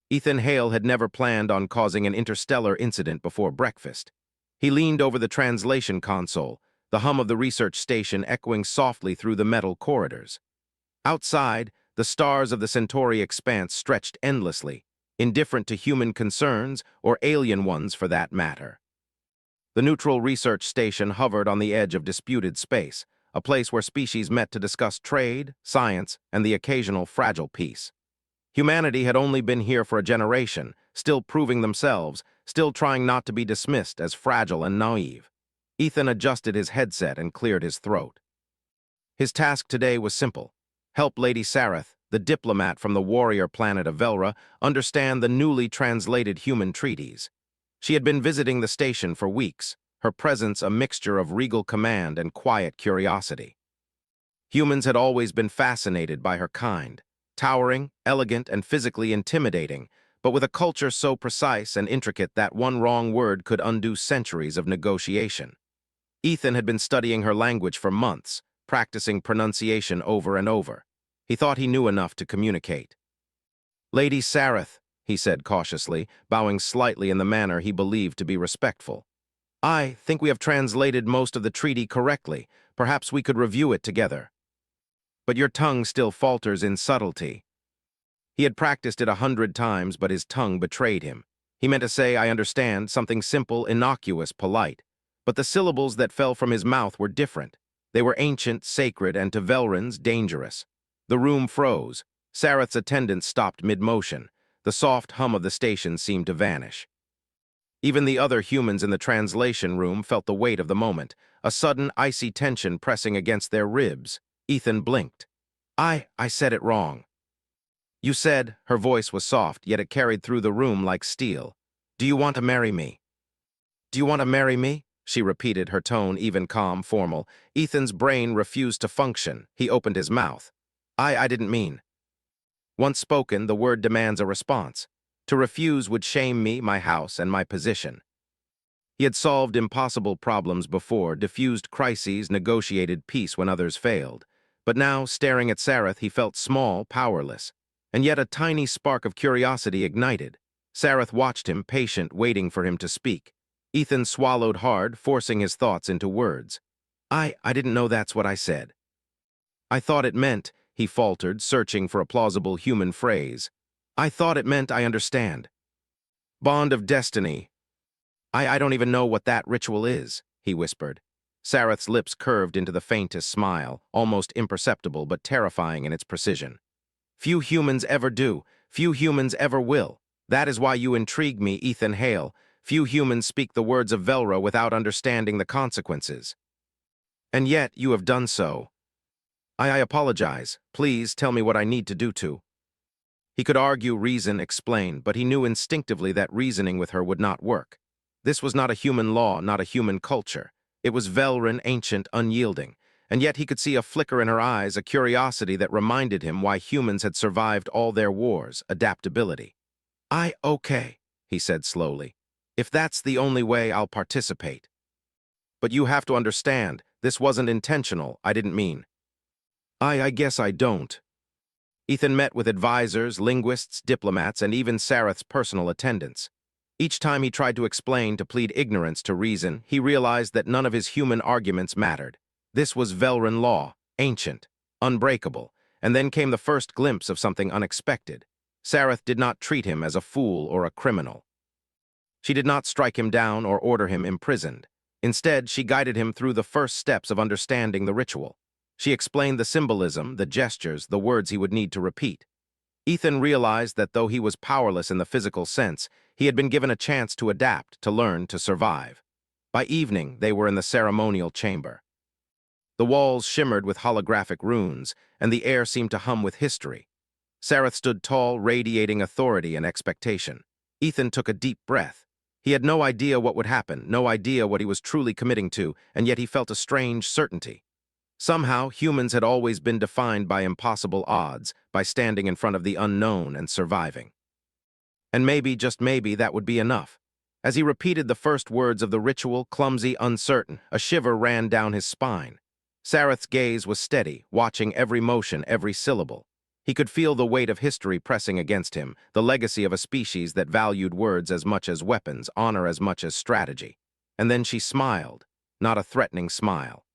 Ethan Hale had never planned on causing an interstellar incident before breakfast. He leaned over the translation console, the hum of the research station echoing softly through the metal corridors. Outside, the stars of the Centauri expanse stretched endlessly, indifferent to human concerns or alien ones for that matter. The neutral research station hovered on the edge of disputed space, a place where species met to discuss trade, science, and the occasional fragile peace. Humanity had only been here for a generation, still proving themselves, still trying not to be dismissed as fragile and naive. Ethan adjusted his headset and cleared his throat. His task today was simple: help Lady Sareth, the diplomat from the warrior planet of Velra, understand the newly translated human treaties. She had been visiting the station for weeks, her presence a mixture of regal command and quiet curiosity. Humans had always been fascinated by her kind, towering, elegant, and physically intimidating, but with a culture so precise and intricate that one wrong word could undo centuries of negotiation. Ethan had been studying her language for months, practicing pronunciation over and over. He thought he knew enough to communicate. "Lady Sareth," he said cautiously, bowing slightly in the manner he believed to be respectful. "I think we have translated most of the treaty correctly. Perhaps we could review it together." "But your tongue still falters in subtlety." He had practiced it 100 times, but his tongue betrayed him. He meant to say, "I understand," something simple, innocuous, polite. But the syllables that fell from his mouth were different. They were ancient, sacred, and to Velrans, dangerous. The room froze. Sareth's attendants stopped mid-motion. The soft hum of the station seemed to vanish. Even the other humans in the translation room felt the weight of the moment, a sudden, icy tension pressing against their ribs. Ethan blinked. I said it wrong." "You said," her voice was soft, yet it carried through the room like steel, "Do you want to marry me?" "Do you want to marry me?" she repeated, her tone even calm, formal. Ethan's brain refused to function. He opened his mouth. I didn't mean." Once spoken, the word demands a response. To refuse would shame me, my house, and my position. He had solved impossible problems before, diffused crises, negotiated peace when others failed. But now, staring at Sareth, he felt small, powerless. And yet a tiny spark of curiosity ignited. Sareth watched him, patient, waiting for him to speak. Ethan swallowed hard, forcing his thoughts into words. I didn't know that's what I said." "I thought it meant," he faltered, searching for a plausible human phrase. "I thought it meant I understand. Bond of destiny." I don't even know what that ritual is," he whispered. Sareth's lips curved into the faintest smile, almost imperceptible but terrifying in its precision. "Few humans ever do. Few humans ever will. That is why you intrigue me, Ethan Hale. Few humans speak the words of Velra without understanding the consequences. And yet you have done so. I apologize. Please tell me what I need to do to." He could argue, reason, explain, but he knew instinctively that reasoning with her would not work. This was not a human law, not a human culture. It was Velran, ancient, unyielding, and yet he could see a flicker in her eyes, a curiosity that reminded him why humans had survived all their wars, adaptability. Okay, he said slowly. "If that's the only way, I'll participate. But you have to understand, this wasn't intentional, I didn't mean." I guess I don't." Ethan met with advisors, linguists, diplomats, and even Sareth's personal attendants. Each time he tried to explain, to plead ignorance, to reason, he realized that none of his human arguments mattered. This was Velran law, ancient, unbreakable, and then came the first glimpse of something unexpected. Sareth did not treat him as a fool or a criminal. She did not strike him down or order him imprisoned. Instead, she guided him through the first steps of understanding the ritual. She explained the symbolism, the gestures, the words he would need to repeat. Ethan realized that though he was powerless in the physical sense, he had been given a chance to adapt, to learn, to survive. By evening, they were in the ceremonial chamber. The walls shimmered with holographic runes, and the air seemed to hum with history. Sareth stood tall, radiating authority and expectation. Ethan took a deep breath. He had no idea what would happen, no idea what he was truly committing to, and yet he felt a strange certainty. Somehow, humans had always been defined by impossible odds, by standing in front of the unknown and surviving. And maybe, just maybe, that would be enough. As he repeated the first words of the ritual, clumsy, uncertain, a shiver ran down his spine. Sareth's gaze was steady, watching every motion, every syllable. He could feel the weight of history pressing against him, the legacy of a species that valued words as much as weapons, honor as much as strategy. And then she smiled, not a threatening smile.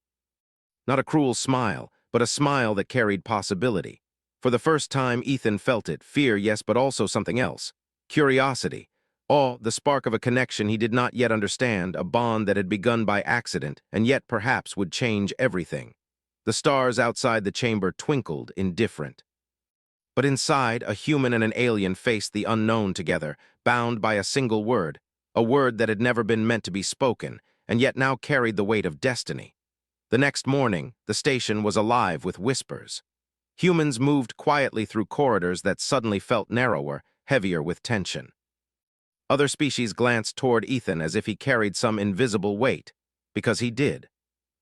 Not a cruel smile, but a smile that carried possibility. For the first time, Ethan felt it, fear, yes, but also something else. Curiosity, awe, the spark of a connection he did not yet understand, a bond that had begun by accident and yet perhaps would change everything. The stars outside the chamber twinkled, indifferent. But inside, a human and an alien faced the unknown together, bound by a single word, a word that had never been meant to be spoken, and yet now carried the weight of destiny. The next morning, the station was alive with whispers. Humans moved quietly through corridors that suddenly felt narrower, heavier with tension. Other species glanced toward Ethan as if he carried some invisible weight, because he did.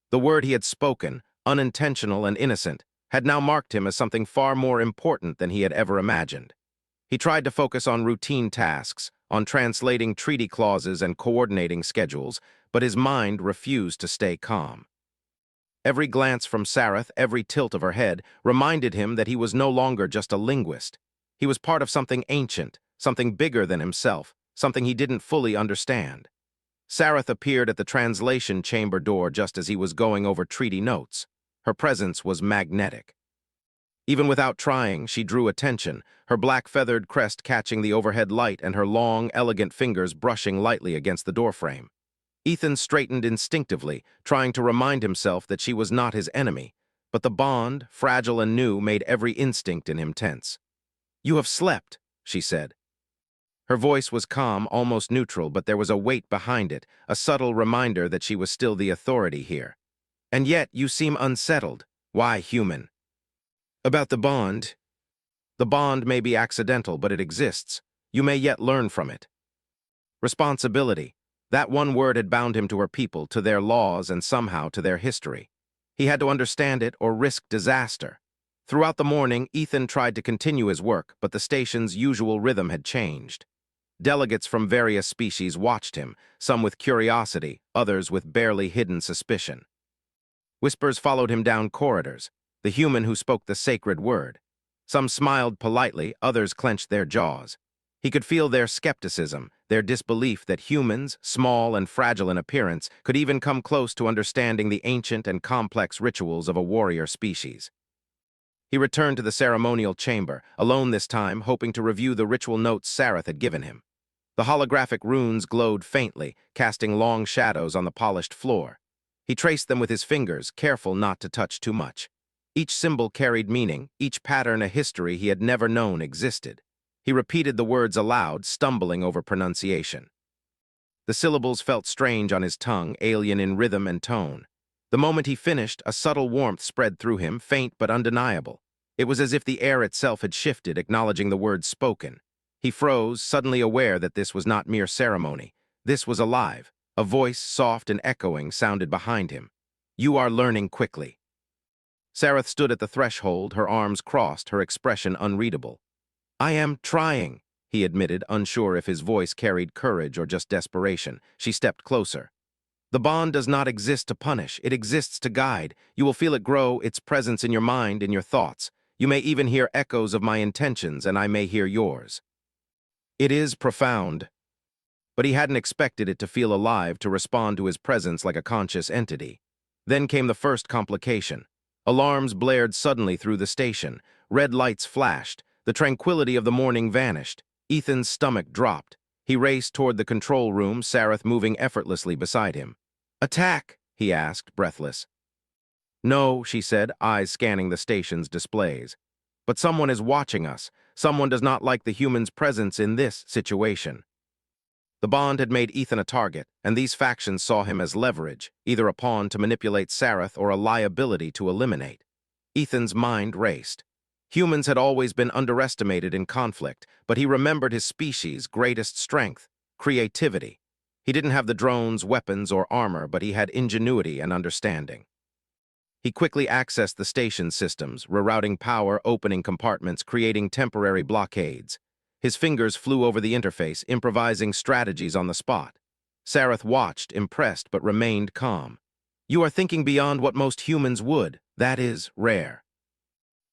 The word he had spoken, unintentional and innocent, had now marked him as something far more important than he had ever imagined. He tried to focus on routine tasks, on translating treaty clauses and coordinating schedules, but his mind refused to stay calm. Every glance from Sareth, every tilt of her head, reminded him that he was no longer just a linguist. He was part of something ancient, something bigger than himself, something he didn't fully understand. Sareth appeared at the translation chamber door just as he was going over treaty notes. Her presence was magnetic. Even without trying, she drew attention, her black feathered crest catching the overhead light and her long, elegant fingers brushing lightly against the doorframe. Ethan straightened instinctively, trying to remind himself that she was not his enemy, but the bond, fragile and new, made every instinct in him tense. "You have slept," she said. Her voice was calm, almost neutral, but there was a weight behind it, a subtle reminder that she was still the authority here. "And yet you seem unsettled. Why, human?" "About the bond." "The bond may be accidental, but it exists. You may yet learn from it." Responsibility. That one word had bound him to her people, to their laws, and somehow to their history. He had to understand it or risk disaster. Throughout the morning, Ethan tried to continue his work, but the station's usual rhythm had changed. Delegates from various species watched him, some with curiosity, others with barely hidden suspicion. Whispers followed him down corridors, the human who spoke the sacred word. Some smiled politely, others clenched their jaws. He could feel their skepticism, their disbelief that humans, small and fragile in appearance, could even come close to understanding the ancient and complex rituals of a warrior species. He returned to the ceremonial chamber, alone this time, hoping to review the ritual notes Sareth had given him. The holographic runes glowed faintly, casting long shadows on the polished floor. He traced them with his fingers, careful not to touch too much. Each symbol carried meaning, each pattern a history he had never known existed. He repeated the words aloud, stumbling over pronunciation. The syllables felt strange on his tongue, alien in rhythm and tone. The moment he finished, a subtle warmth spread through him, faint but undeniable. It was as if the air itself had shifted, acknowledging the words spoken. He froze, suddenly aware that this was not mere ceremony. This was alive. A voice, soft and echoing, sounded behind him. "You are learning quickly." Sareth stood at the threshold, her arms crossed, her expression unreadable. "I am trying," he admitted, unsure if his voice carried courage or just desperation. She stepped closer. "The bond does not exist to punish. It exists to guide. You will feel it grow, its presence in your mind, in your thoughts. You may even hear echoes of my intentions, and I may hear yours." It is profound. But he hadn't expected it to feel alive, to respond to his presence like a conscious entity. Then came the first complication. Alarms blared suddenly through the station. Red lights flashed. The tranquility of the morning vanished. Ethan's stomach dropped. He raced toward the control room, Sareth moving effortlessly beside him. "Attack?" he asked, breathless. "No," she said, eyes scanning the station's displays. "But someone is watching us. Someone does not like the human's presence in this situation." The bond had made Ethan a target, and these factions saw him as leverage, either a pawn to manipulate Sareth or a liability to eliminate. Ethan's mind raced. Humans had always been underestimated in conflict, but he remembered his species' greatest strength, creativity. He didn't have the drones, weapons, or armor, but he had ingenuity and understanding. He quickly accessed the station systems, rerouting power, opening compartments, creating temporary blockades. His fingers flew over the interface, improvising strategies on the spot. Sareth watched, impressed, but remained calm. "You are thinking beyond what most humans would. That is rare."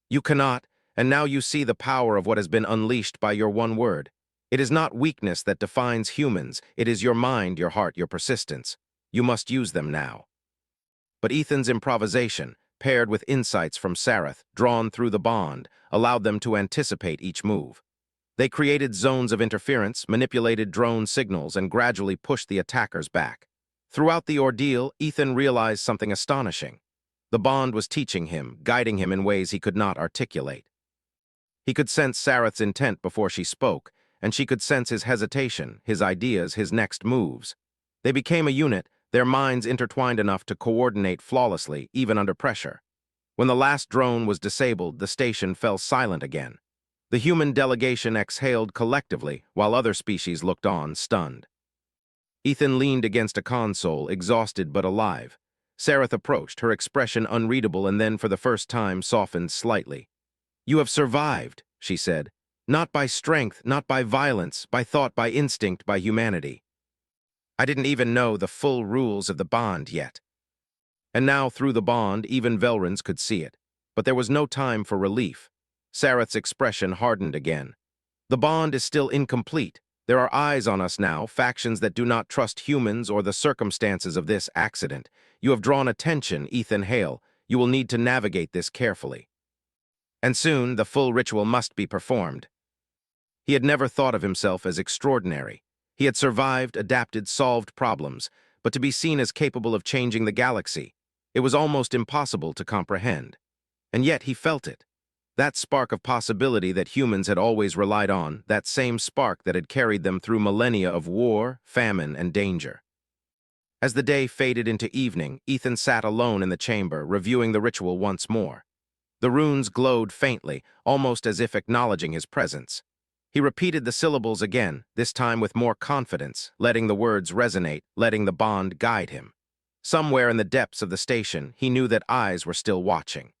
"You cannot, And now you see the power of what has been unleashed by your one word. It is not weakness that defines humans. It is your mind, your heart, your persistence. You must use them now. But Ethan's improvisation, paired with insights from Sareth, drawn through the bond, allowed them to anticipate each move. They created zones of interference, manipulated drone signals, and gradually pushed the attackers back. Throughout the ordeal, Ethan realized something astonishing. The bond was teaching him, guiding him in ways he could not articulate. He could sense Sareth's intent before she spoke, and she could sense his hesitation, his ideas, his next moves. They became a unit, their minds intertwined enough to coordinate flawlessly, even under pressure. When the last drone was disabled, the station fell silent again. The human delegation exhaled collectively, while other species looked on, stunned. Ethan leaned against a console, exhausted but alive. Sareth approached, her expression unreadable, and then, for the first time, softened slightly. "You have survived," she said. "Not by strength, not by violence, by thought, by instinct, by humanity." I didn't even know the full rules of the bond yet. And now, through the bond, even Velrans could see it. But there was no time for relief. Sareth's expression hardened again. "The bond is still incomplete. There are eyes on us now, factions that do not trust humans or the circumstances of this accident. You have drawn attention, Ethan Hale. You will need to navigate this carefully. And soon, the full ritual must be performed." He had never thought of himself as extraordinary. He had survived, adapted, solved problems, but to be seen as capable of changing the galaxy, it was almost impossible to comprehend. And yet he felt it. That spark of possibility that humans had always relied on, that same spark that had carried them through millennia of war, famine, and danger. As the day faded into evening, Ethan sat alone in the chamber, reviewing the ritual once more. The runes glowed faintly, almost as if acknowledging his presence. He repeated the syllables again, this time with more confidence, letting the words resonate, letting the bond guide him. Somewhere in the depths of the station, he knew that eyes were still watching.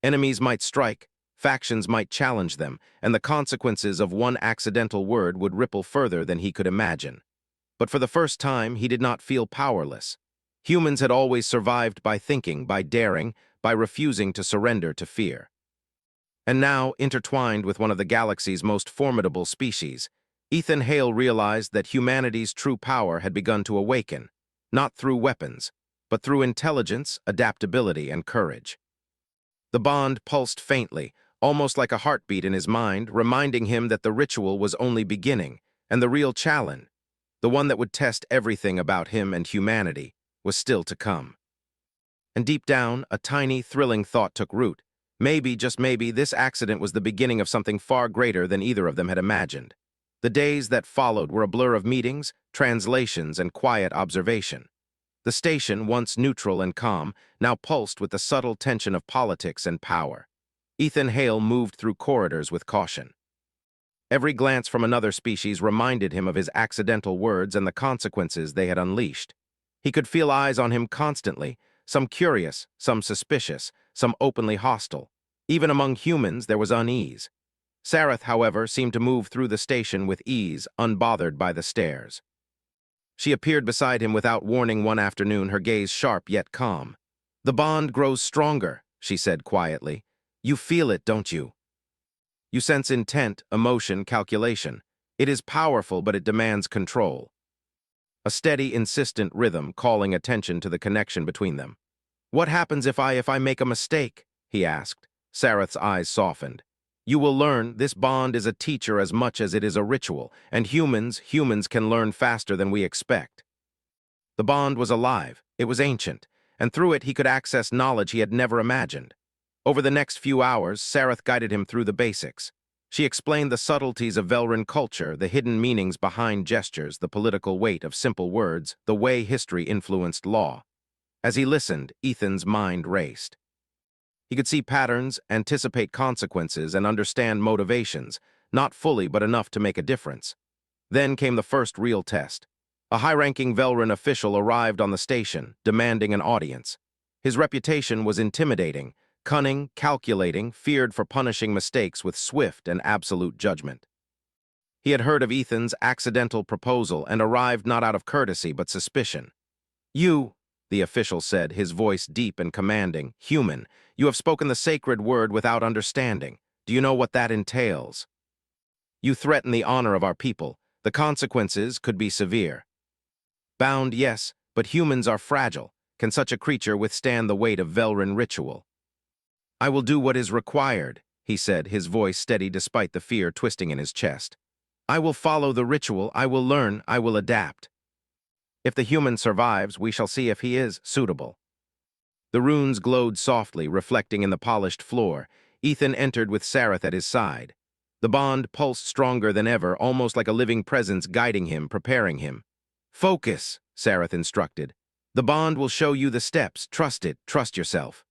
Enemies might strike, factions might challenge them, and the consequences of one accidental word would ripple further than he could imagine. But for the first time, he did not feel powerless. Humans had always survived by thinking, by daring, by refusing to surrender to fear. And now, intertwined with one of the galaxy's most formidable species, Ethan Hale realized that humanity's true power had begun to awaken, not through weapons, but through intelligence, adaptability, and courage. The bond pulsed faintly, almost like a heartbeat in his mind, reminding him that the ritual was only beginning, and the real challenge, the one that would test everything about him and humanity, was still to come. And deep down, a tiny, thrilling thought took root. Maybe, just maybe, this accident was the beginning of something far greater than either of them had imagined. The days that followed were a blur of meetings, translations, and quiet observation. The station, once neutral and calm, now pulsed with the subtle tension of politics and power. Ethan Hale moved through corridors with caution. Every glance from another species reminded him of his accidental words and the consequences they had unleashed. He could feel eyes on him constantly, some curious, some suspicious, some openly hostile. Even among humans, there was unease. Sareth, however, seemed to move through the station with ease, unbothered by the stares. She appeared beside him without warning one afternoon, her gaze sharp yet calm. "The bond grows stronger," she said quietly. "You feel it, don't you? You sense intent, emotion, calculation. It is powerful, but it demands control." A steady, insistent rhythm calling attention to the connection between them. "What happens if I make a mistake?" he asked. Sareth's eyes softened. "You will learn. This bond is a teacher as much as it is a ritual, and humans can learn faster than we expect." The bond was alive, it was ancient, and through it he could access knowledge he had never imagined. Over the next few hours, Sareth guided him through the basics. She explained the subtleties of Velran culture, the hidden meanings behind gestures, the political weight of simple words, the way history influenced law. As he listened, Ethan's mind raced. He could see patterns, anticipate consequences, and understand motivations, not fully but enough to make a difference. Then came the first real test. A high-ranking Velran official arrived on the station, demanding an audience. His reputation was intimidating, cunning, calculating, feared for punishing mistakes with swift and absolute judgment. He had heard of Ethan's accidental proposal and arrived not out of courtesy but suspicion. "You," the official said, his voice deep and commanding, "human, you have spoken the sacred word without understanding. Do you know what that entails? You threaten the honor of our people. The consequences could be severe. Bound, yes, but humans are fragile. Can such a creature withstand the weight of Velryn ritual? I will do what is required, he said, his voice steady despite the fear twisting in his chest. I will follow the ritual, I will learn, I will adapt. If the human survives, we shall see if he is suitable. The runes glowed softly, reflecting in the polished floor. Ethan entered with Sareth at his side. The bond pulsed stronger than ever, almost like a living presence guiding him, preparing him. Focus, Sareth instructed. The bond will show you the steps. Trust it. Trust yourself.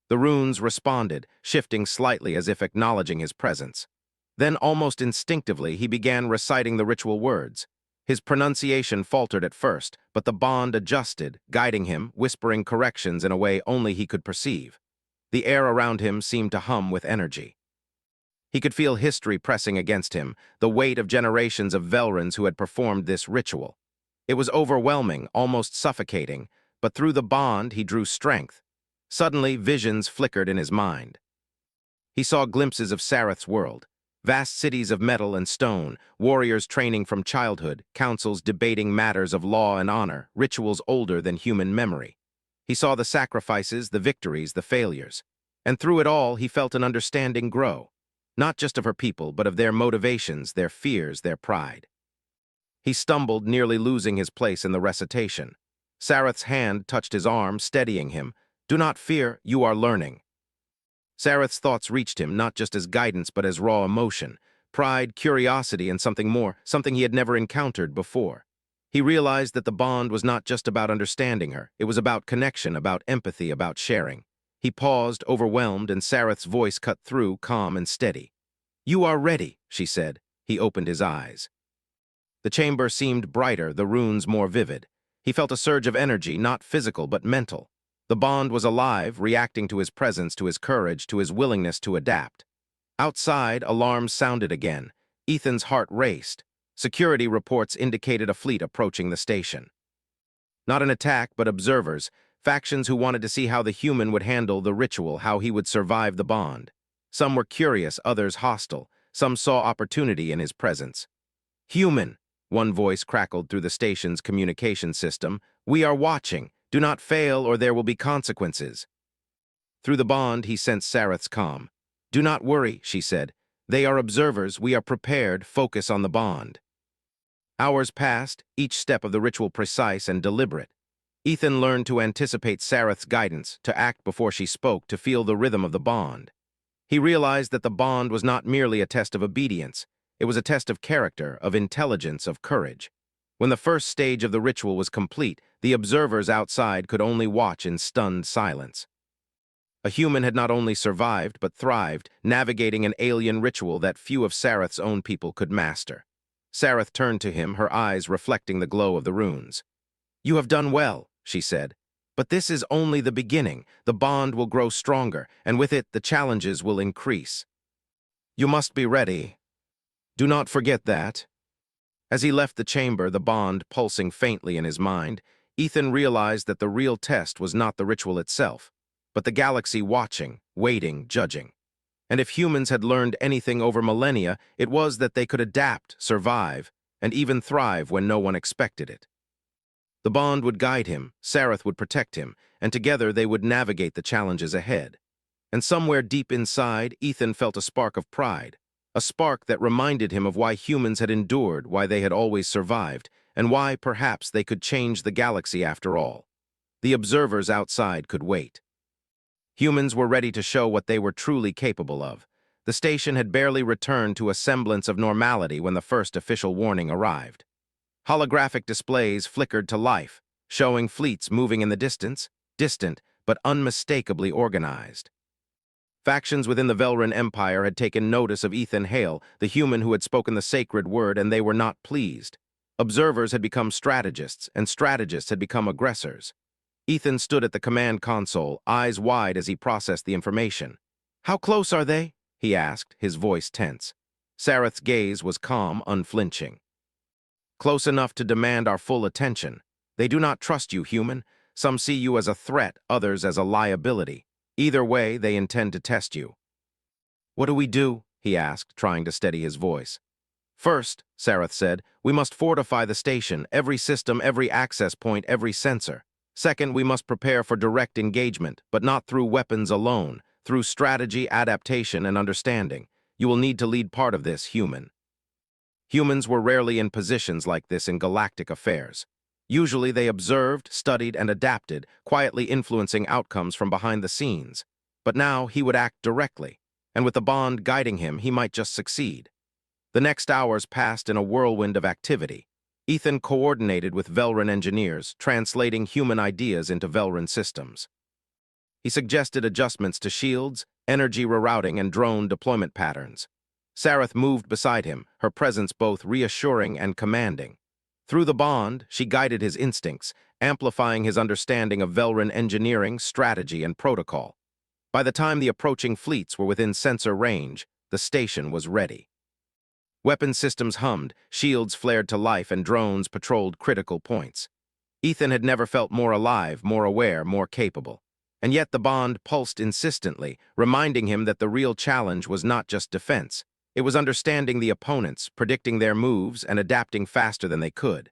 The runes responded, shifting slightly as if acknowledging his presence. Then, almost instinctively, he began reciting the ritual words. His pronunciation faltered at first, but the bond adjusted, guiding him, whispering corrections in a way only he could perceive. The air around him seemed to hum with energy. He could feel history pressing against him, the weight of generations of Velryns who had performed this ritual. It was overwhelming, almost suffocating, but through the bond he drew strength. Suddenly, visions flickered in his mind. He saw glimpses of Sareth's world. Vast cities of metal and stone, warriors training from childhood, councils debating matters of law and honor, rituals older than human memory. He saw the sacrifices, the victories, the failures. And through it all, he felt an understanding grow. Not just of her people, but of their motivations, their fears, their pride. He stumbled, nearly losing his place in the recitation. Sareth's hand touched his arm, steadying him. Do not fear, you are learning. Sareth's thoughts reached him not just as guidance but as raw emotion, pride, curiosity, and something more, something he had never encountered before. He realized that the bond was not just about understanding her, it was about connection, about empathy, about sharing. He paused, overwhelmed, and Sareth's voice cut through, calm and steady. You are ready, she said. He opened his eyes. The chamber seemed brighter, the runes more vivid. He felt a surge of energy, not physical but mental. The bond was alive, reacting to his presence, to his courage, to his willingness to adapt. Outside, alarms sounded again. Ethan's heart raced. Security reports indicated a fleet approaching the station. Not an attack, but observers, factions who wanted to see how the human would handle the ritual, how he would survive the bond. Some were curious, others hostile. Some saw opportunity in his presence. Human, one voice crackled through the station's communication system. We are watching. Do not fail or there will be consequences. Through the bond, he sensed Sareth's calm. Do not worry, she said. They are observers, we are prepared, focus on the bond. Hours passed, each step of the ritual precise and deliberate. Ethan learned to anticipate Sareth's guidance, to act before she spoke, to feel the rhythm of the bond. He realized that the bond was not merely a test of obedience. It was a test of character, of intelligence, of courage. When the first stage of the ritual was complete, the observers outside could only watch in stunned silence. A human had not only survived, but thrived, navigating an alien ritual that few of Sareth's own people could master. Sareth turned to him, her eyes reflecting the glow of the runes. You have done well, she said. But this is only the beginning. The bond will grow stronger, and with it, the challenges will increase. You must be ready. Do not forget that. As he left the chamber, the bond pulsing faintly in his mind, Ethan realized that the real test was not the ritual itself, but the galaxy watching, waiting, judging. And if humans had learned anything over millennia, it was that they could adapt, survive, and even thrive when no one expected it. The bond would guide him, Sareth would protect him, and together they would navigate the challenges ahead. And somewhere deep inside, Ethan felt a spark of pride, a spark that reminded him of why humans had endured, why they had always survived, and why, perhaps, they could change the galaxy after all. The observers outside could wait. Humans were ready to show what they were truly capable of. The station had barely returned to a semblance of normality when the first official warning arrived. Holographic displays flickered to life, showing fleets moving in the distance, distant but unmistakably organized. Factions within the Velryn Empire had taken notice of Ethan Hale, the human who had spoken the sacred word, and they were not pleased. Observers had become strategists, and strategists had become aggressors. Ethan stood at the command console, eyes wide as he processed the information. How close are they? He asked, his voice tense. Sareth's gaze was calm, unflinching. Close enough to demand our full attention. They do not trust you, human. Some see you as a threat, others as a liability. Either way, they intend to test you. "What do we do?" he asked, trying to steady his voice. "First," Sareth said, "we must fortify the station, every system, every access point, every sensor. Second, we must prepare for direct engagement, but not through weapons alone, through strategy, adaptation, and understanding. You will need to lead part of this, human." Humans were rarely in positions like this in galactic affairs. Usually they observed, studied, and adapted, quietly influencing outcomes from behind the scenes. But now he would act directly, and with the bond guiding him, he might just succeed. The next hours passed in a whirlwind of activity. Ethan coordinated with Velran engineers, translating human ideas into Velran systems. He suggested adjustments to shields, energy rerouting, and drone deployment patterns. Sareth moved beside him, her presence both reassuring and commanding. Through the bond, she guided his instincts, amplifying his understanding of Velran engineering, strategy, and protocol. By the time the approaching fleets were within sensor range, the station was ready. Weapon systems hummed, shields flared to life, and drones patrolled critical points. Ethan had never felt more alive, more aware, more capable. And yet the bond pulsed insistently, reminding him that the real challenge was not just defense. It was understanding the opponents, predicting their moves, and adapting faster than they could.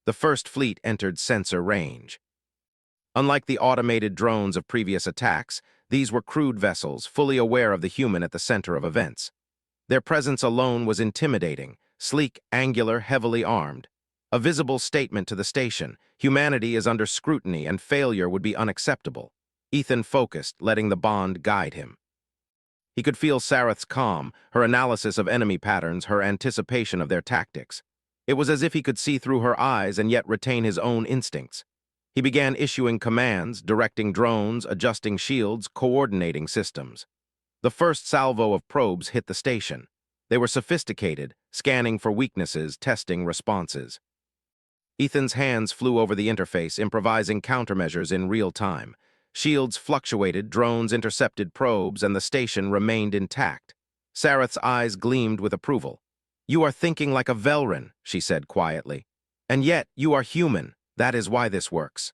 The first fleet entered sensor range. Unlike the automated drones of previous attacks, these were crewed vessels, fully aware of the human at the center of events. Their presence alone was intimidating, sleek, angular, heavily armed. A visible statement to the station: humanity is under scrutiny and failure would be unacceptable. Ethan focused, letting the bond guide him. He could feel Sareth's calm, her analysis of enemy patterns, her anticipation of their tactics. It was as if he could see through her eyes and yet retain his own instincts. He began issuing commands, directing drones, adjusting shields, coordinating systems. The first salvo of probes hit the station. They were sophisticated, scanning for weaknesses, testing responses. Ethan's hands flew over the interface, improvising countermeasures in real time. Shields fluctuated, drones intercepted probes, and the station remained intact. Sareth's eyes gleamed with approval. "You are thinking like a Velran," she said quietly. "And yet, you are human. That is why this works."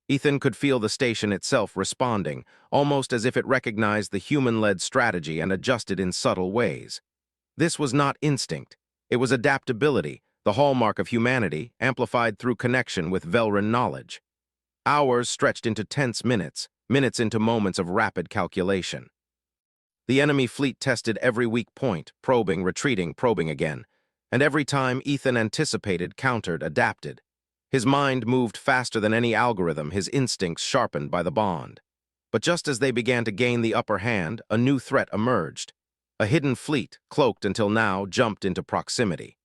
Ethan could feel the station itself responding, almost as if it recognized the human-led strategy and adjusted in subtle ways. This was not instinct. It was adaptability, the hallmark of humanity, amplified through connection with Velran knowledge. Hours stretched into tense minutes, minutes into moments of rapid calculation. The enemy fleet tested every weak point, probing, retreating, probing again. And every time Ethan anticipated, countered, adapted. His mind moved faster than any algorithm, his instincts sharpened by the bond. But just as they began to gain the upper hand, a new threat emerged. A hidden fleet, cloaked until now, jumped into proximity.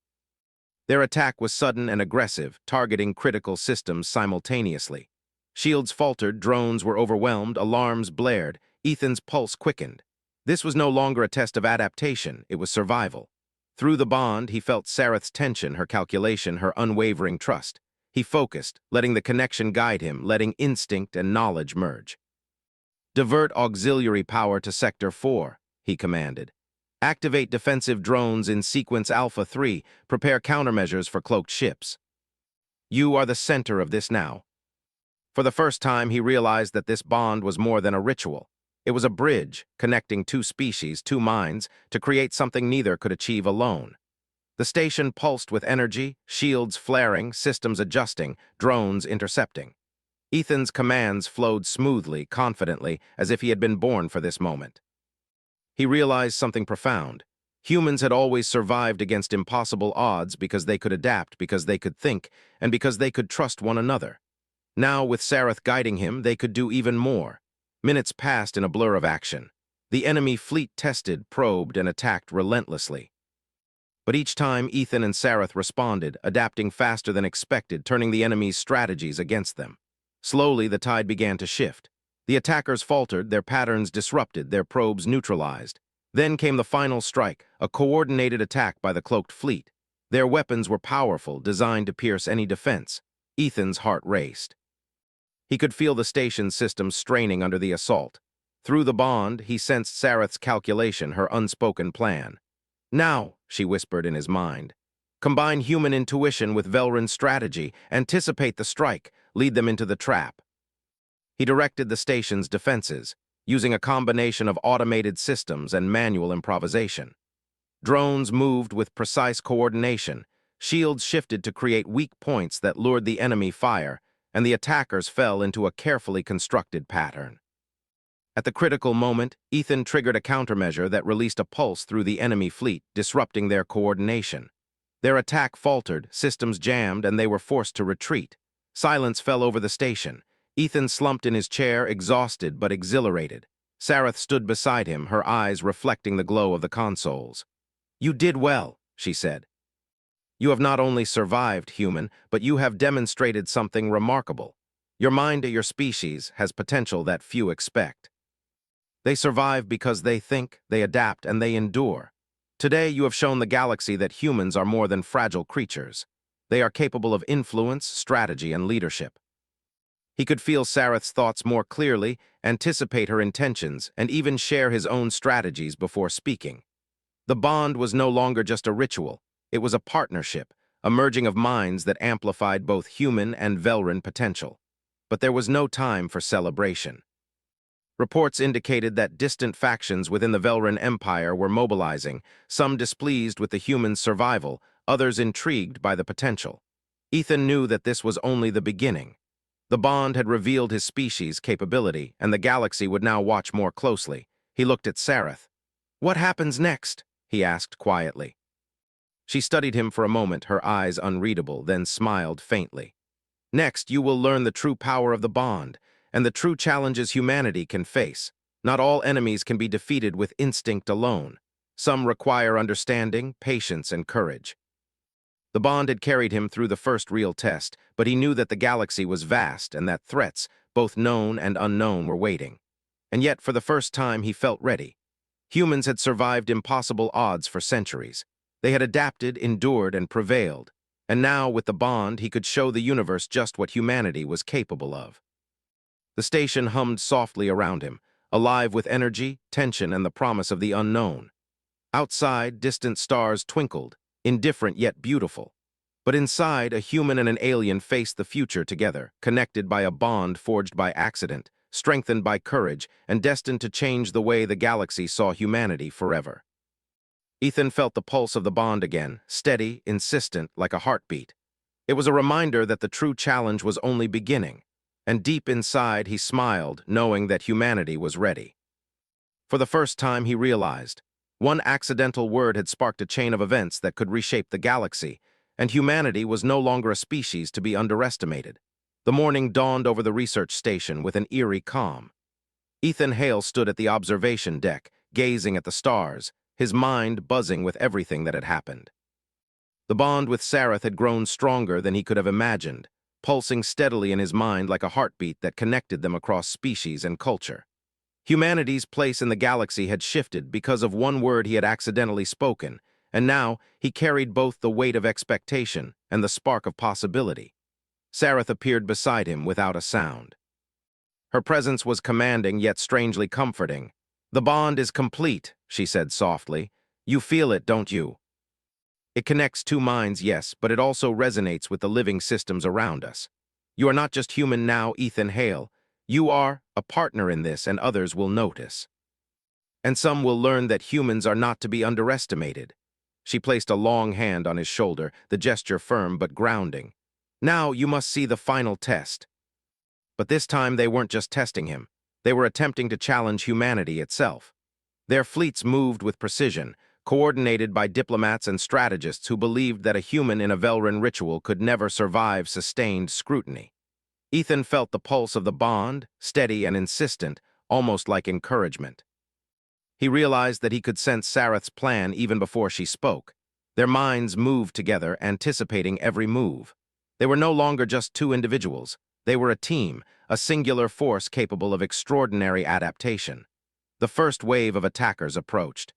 Their attack was sudden and aggressive, targeting critical systems simultaneously. Shields faltered, drones were overwhelmed, alarms blared, Ethan's pulse quickened. This was no longer a test of adaptation, it was survival. Through the bond, he felt Sareth's tension, her calculation, her unwavering trust. He focused, letting the connection guide him, letting instinct and knowledge merge. "Divert auxiliary power to Sector 4, he commanded. "Activate defensive drones in Sequence Alpha 3, prepare countermeasures for cloaked ships. You are the center of this now." For the first time, he realized that this bond was more than a ritual. It was a bridge, connecting two species, two minds, to create something neither could achieve alone. The station pulsed with energy, shields flaring, systems adjusting, drones intercepting. Ethan's commands flowed smoothly, confidently, as if he had been born for this moment. He realized something profound. Humans had always survived against impossible odds because they could adapt, because they could think, and because they could trust one another. Now, with Sareth guiding him, they could do even more. Minutes passed in a blur of action. The enemy fleet tested, probed, and attacked relentlessly. But each time, Ethan and Sareth responded, adapting faster than expected, turning the enemy's strategies against them. Slowly, the tide began to shift. The attackers faltered, their patterns disrupted, their probes neutralized. Then came the final strike, a coordinated attack by the cloaked fleet. Their weapons were powerful, designed to pierce any defense. Ethan's heart raced. He could feel the station's systems straining under the assault. Through the bond, he sensed Sareth's calculation, her unspoken plan. "Now," she whispered in his mind. "Combine human intuition with Velran's strategy, anticipate the strike, lead them into the trap." He directed the station's defenses. using a combination of automated systems and manual improvisation. Drones moved with precise coordination, shields shifted to create weak points that lured the enemy fire, and the attackers fell into a carefully constructed pattern. At the critical moment, Ethan triggered a countermeasure that released a pulse through the enemy fleet, disrupting their coordination. Their attack faltered, systems jammed, and they were forced to retreat. Silence fell over the station. Ethan slumped in his chair, exhausted but exhilarated. Sareth stood beside him, her eyes reflecting the glow of the consoles. "You did well," she said. "You have not only survived, human, but you have demonstrated something remarkable. Your mind to your species has potential that few expect. They survive because they think, they adapt, and they endure. Today you have shown the galaxy that humans are more than fragile creatures. They are capable of influence, strategy, and leadership." He could feel Sareth's thoughts more clearly, anticipate her intentions, and even share his own strategies before speaking. The bond was no longer just a ritual. It was a partnership, a merging of minds that amplified both human and Velran potential. But there was no time for celebration. Reports indicated that distant factions within the Velran Empire were mobilizing, some displeased with the humans' survival, others intrigued by the potential. Ethan knew that this was only the beginning. The bond had revealed his species' capability, and the galaxy would now watch more closely. He looked at Sareth. "What happens next?" he asked quietly. She studied him for a moment, her eyes unreadable, then smiled faintly. "Next, you will learn the true power of the bond, and the true challenges humanity can face. Not all enemies can be defeated with instinct alone. Some require understanding, patience, and courage." The bond had carried him through the first real test, but he knew that the galaxy was vast and that threats, both known and unknown, were waiting. And yet, for the first time, he felt ready. Humans had survived impossible odds for centuries. They had adapted, endured, and prevailed. And now, with the bond, he could show the universe just what humanity was capable of. The station hummed softly around him, alive with energy, tension, and the promise of the unknown. Outside, distant stars twinkled, indifferent yet beautiful. But inside, a human and an alien faced the future together, connected by a bond forged by accident, strengthened by courage, and destined to change the way the galaxy saw humanity forever. Ethan felt the pulse of the bond again, steady, insistent, like a heartbeat. It was a reminder that the true challenge was only beginning, and deep inside he smiled, knowing that humanity was ready. For the first time he realized, one accidental word had sparked a chain of events that could reshape the galaxy, and humanity was no longer a species to be underestimated. The morning dawned over the research station with an eerie calm. Ethan Hale stood at the observation deck, gazing at the stars, his mind buzzing with everything that had happened. The bond with Sareth had grown stronger than he could have imagined, pulsing steadily in his mind like a heartbeat that connected them across species and culture. Humanity's place in the galaxy had shifted because of one word he had accidentally spoken, and now he carried both the weight of expectation and the spark of possibility. Sareth appeared beside him without a sound. Her presence was commanding yet strangely comforting. "The bond is complete," she said softly. "You feel it, don't you? It connects two minds, yes, but it also resonates with the living systems around us. You are not just human now, Ethan Hale. You are a partner in this, and others will notice. And some will learn that humans are not to be underestimated." She placed a long hand on his shoulder, the gesture firm but grounding. "Now you must see the final test." But this time they weren't just testing him. They were attempting to challenge humanity itself. Their fleets moved with precision, coordinated by diplomats and strategists who believed that a human in a Velran ritual could never survive sustained scrutiny. Ethan felt the pulse of the bond, steady and insistent, almost like encouragement. He realized that he could sense Sareth's plan even before she spoke. Their minds moved together, anticipating every move. They were no longer just two individuals. They were a team, a singular force capable of extraordinary adaptation. The first wave of attackers approached.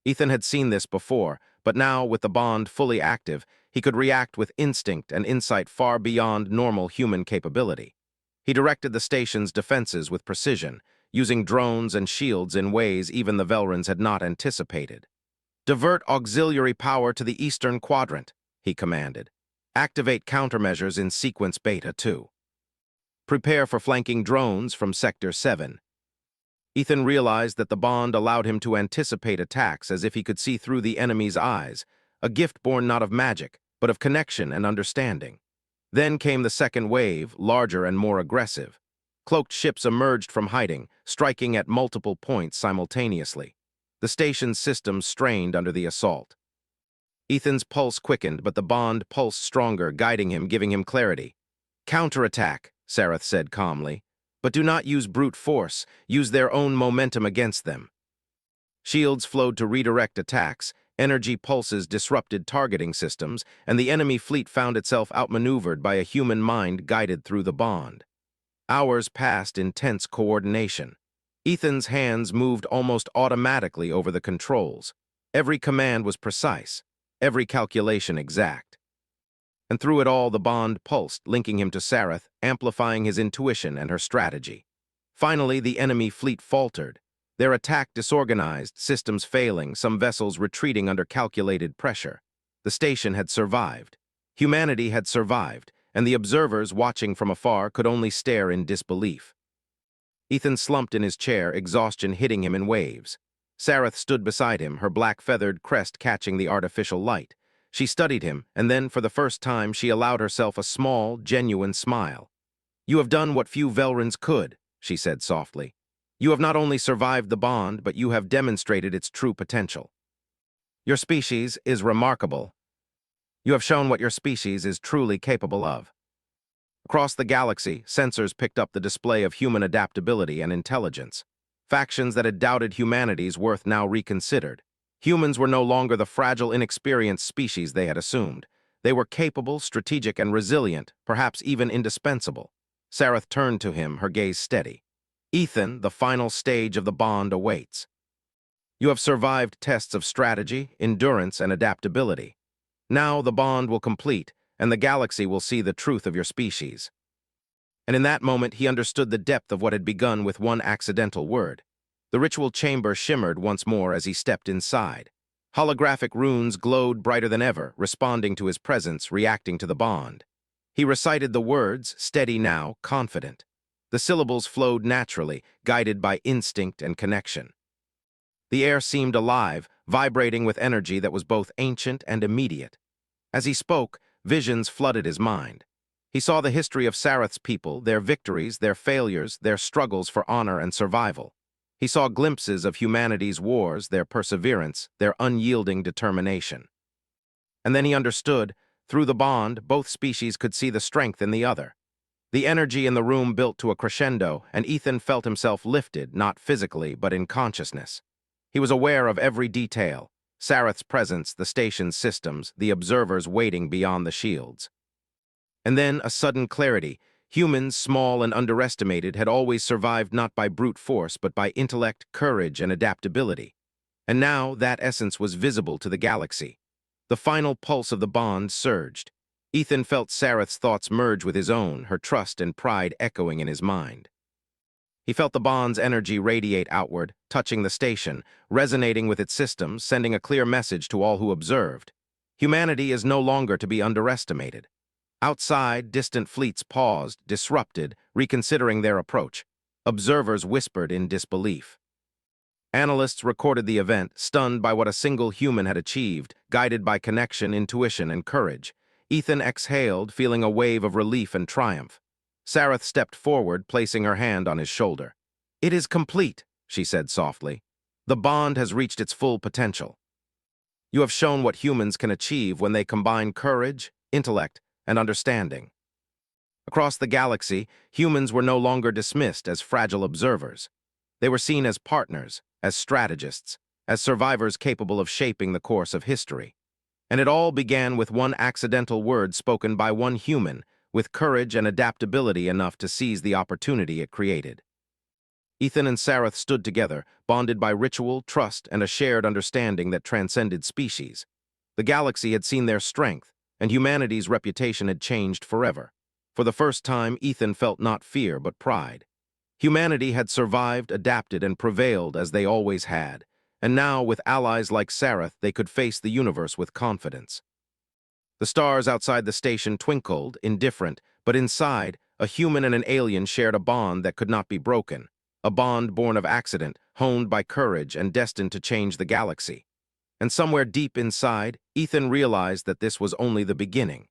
Ethan had seen this before, but now, with the bond fully active, he could react with instinct and insight far beyond normal human capability. He directed the station's defenses with precision, using drones and shields in ways even the Velrans had not anticipated. "Divert auxiliary power to the eastern quadrant," he commanded. "Activate countermeasures in sequence Beta 2. Prepare for flanking drones from Sector 7. Ethan realized that the bond allowed him to anticipate attacks as if he could see through the enemy's eyes, a gift born not of magic, but of connection and understanding. Then came the second wave, larger and more aggressive. Cloaked ships emerged from hiding, striking at multiple points simultaneously. The station's systems strained under the assault. Ethan's pulse quickened, but the bond pulsed stronger, guiding him, giving him clarity. "Counterattack," Sareth said calmly. "But do not use brute force. Use their own momentum against them." Shields flowed to redirect attacks, energy pulses disrupted targeting systems, and the enemy fleet found itself outmaneuvered by a human mind guided through the bond. Hours passed in tense coordination. Ethan's hands moved almost automatically over the controls. Every command was precise, every calculation exact. And through it all, the bond pulsed, linking him to Sareth, amplifying his intuition and her strategy. Finally, the enemy fleet faltered. Their attack disorganized, systems failing, some vessels retreating under calculated pressure. The station had survived. Humanity had survived, and the observers watching from afar could only stare in disbelief. Ethan slumped in his chair, exhaustion hitting him in waves. Sareth stood beside him, her black-feathered crest catching the artificial light. She studied him, and then, for the first time, she allowed herself a small, genuine smile. "You have done what few Velrans could," she said softly. "You have not only survived the bond, but you have demonstrated its true potential. Your species is remarkable. You have shown what your species is truly capable of." Across the galaxy, sensors picked up the display of human adaptability and intelligence. Factions that had doubted humanity's worth now reconsidered. Humans were no longer the fragile, inexperienced species they had assumed. They were capable, strategic, and resilient, perhaps even indispensable. Sareth turned to him, her gaze steady. "Ethan, the final stage of the bond awaits. You have survived tests of strategy, endurance, and adaptability. Now the bond will complete, and the galaxy will see the truth of your species." And in that moment, he understood the depth of what had begun with one accidental word. The ritual chamber shimmered once more as he stepped inside. Holographic runes glowed brighter than ever, responding to his presence, reacting to the bond. He recited the words, steady now, confident. The syllables flowed naturally, guided by instinct and connection. The air seemed alive, vibrating with energy that was both ancient and immediate. As he spoke, visions flooded his mind. He saw the history of Sareth's people, their victories, their failures, their struggles for honor and survival. He saw glimpses of humanity's wars, their perseverance, their unyielding determination. And then he understood, through the bond, both species could see the strength in the other. The energy in the room built to a crescendo, and Ethan felt himself lifted, not physically, but in consciousness. He was aware of every detail: Sareth's presence, the station's systems, the observers waiting beyond the shields. And then a sudden clarity. Humans, small and underestimated, had always survived not by brute force, but by intellect, courage, and adaptability. And now that essence was visible to the galaxy. The final pulse of the bond surged. Ethan felt Sareth's thoughts merge with his own, her trust and pride echoing in his mind. He felt the bond's energy radiate outward, touching the station, resonating with its systems, sending a clear message to all who observed. Humanity is no longer to be underestimated. Outside, distant fleets paused, disrupted, reconsidering their approach. Observers whispered in disbelief. Analysts recorded the event, stunned by what a single human had achieved, guided by connection, intuition, and courage. Ethan exhaled, feeling a wave of relief and triumph. Sareth stepped forward, placing her hand on his shoulder. "It is complete," she said softly. "The bond has reached its full potential. You have shown what humans can achieve when they combine courage, intellect, and understanding." Across the galaxy, humans were no longer dismissed as fragile observers. They were seen as partners, as strategists, as survivors capable of shaping the course of history. And it all began with one accidental word spoken by one human, with courage and adaptability enough to seize the opportunity it created. Ethan and Sareth stood together, bonded by ritual, trust, and a shared understanding that transcended species. The galaxy had seen their strength, and humanity's reputation had changed forever. For the first time, Ethan felt not fear but pride. Humanity had survived, adapted, and prevailed as they always had, and now, with allies like Sareth, they could face the universe with confidence. The stars outside the station twinkled, indifferent, but inside, a human and an alien shared a bond that could not be broken. a bond born of accident, honed by courage and destined to change the galaxy. And somewhere deep inside, Ethan realized that this was only the beginning.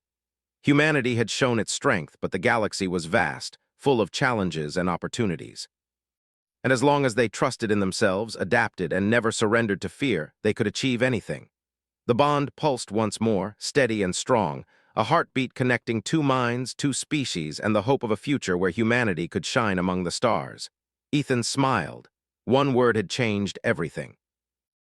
Humanity had shown its strength, but the galaxy was vast, full of challenges and opportunities. And as long as they trusted in themselves, adapted, and never surrendered to fear, they could achieve anything. The bond pulsed once more, steady and strong, a heartbeat connecting two minds, two species, and the hope of a future where humanity could shine among the stars. Ethan smiled. One word had changed everything.